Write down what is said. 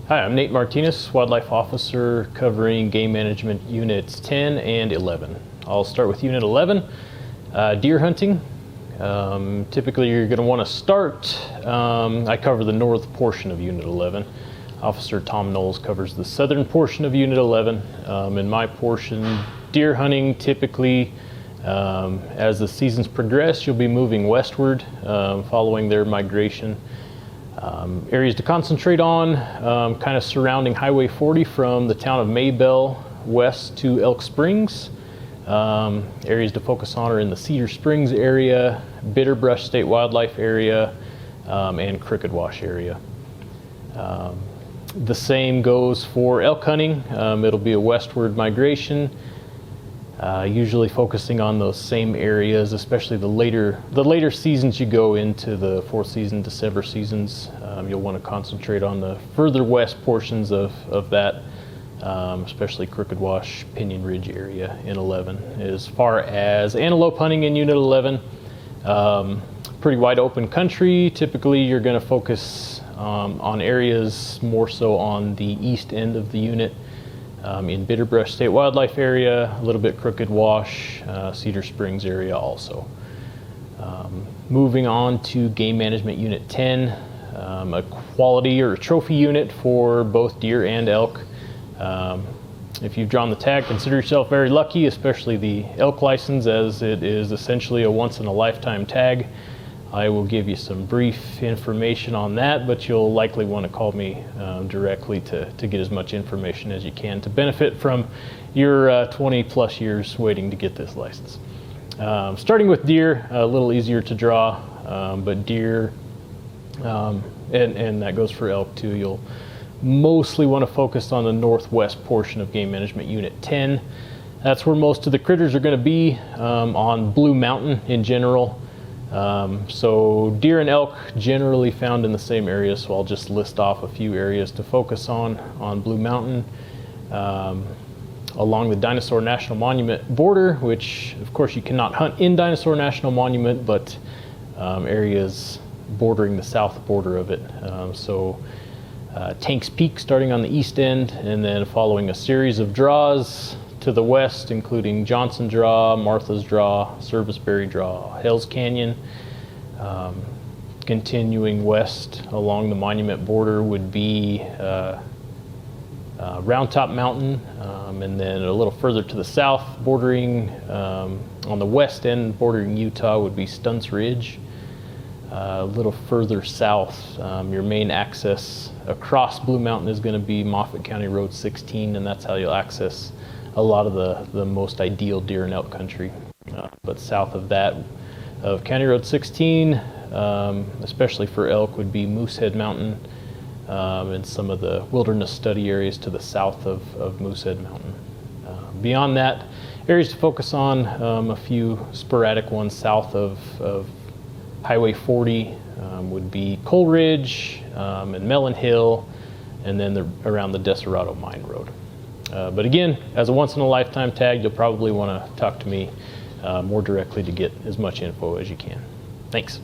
Hi, I'm Nate Martinez, Wildlife Officer covering Game Management Units 10 and 11. I'll start with Unit 11, deer hunting. Typically you're going to want to start, I cover the north portion of Unit 11. Officer Tom Knowles covers the southern portion of Unit 11. In my portion, deer hunting typically, as the seasons progress, you'll be moving westward following their migration. Areas to concentrate on, kind of surrounding Highway 40 from the town of Maybell west to Elk Springs. Areas to focus on are in the Cedar Springs area, Bitterbrush State Wildlife area, and Crooked Wash area. The same goes for elk hunting. It'll be a westward migration, usually focusing on those same areas, especially the later seasons you go into, the fourth season, December seasons. You'll want to concentrate on the further west portions of that, especially Crooked Wash, Pinion Ridge area in 11. As far as antelope hunting in Unit 11, pretty wide open country. Typically you're going to focus on areas more so on the east end of the unit. In Bitterbrush State Wildlife area, a little bit Crooked Wash, Cedar Springs area also. Moving on to Game Management Unit 10, a quality or a trophy unit for both deer and elk. If you've drawn the tag, consider yourself very lucky, especially the elk license, as it is essentially a once-in-a-lifetime tag. I will give you some brief information on that, but you'll likely want to call me directly to get as much information as you can to benefit from your 20 plus years waiting to get this license. Starting with deer, a little easier to draw, but deer, and that goes for elk too, you'll mostly want to focus on the northwest portion of Game Management Unit 10. That's where most of the critters are going to be, on Blue Mountain in general. So deer and elk generally found in the same area, so I'll just list off a few areas to focus on Blue Mountain. Along the Dinosaur National Monument border, which of course you cannot hunt in Dinosaur National Monument, but areas bordering the south border of it. Tanks Peak starting on the east end, and then following a series of draws to the west, including Johnson Draw, Martha's Draw, Serviceberry Draw, Hell's Canyon. Continuing west along the monument border would be Round Top Mountain, and then a little further to the south, bordering on the west end, bordering Utah, would be Stunts Ridge. A little further south, your main access across Blue Mountain is going to be Moffat County Road 16, and that's how you'll access a lot of the most ideal deer and elk country. But south of that, of County Road 16, especially for elk, would be Moosehead Mountain, and some of the wilderness study areas to the south of Moosehead Mountain. Beyond that, areas to focus on, a few sporadic ones south of Highway 40 would be Coal Ridge and Mellon Hill, and then around the Desperado Mine Road. But again, as a once-in-a-lifetime tag, you'll probably want to talk to me more directly to get as much info as you can. Thanks.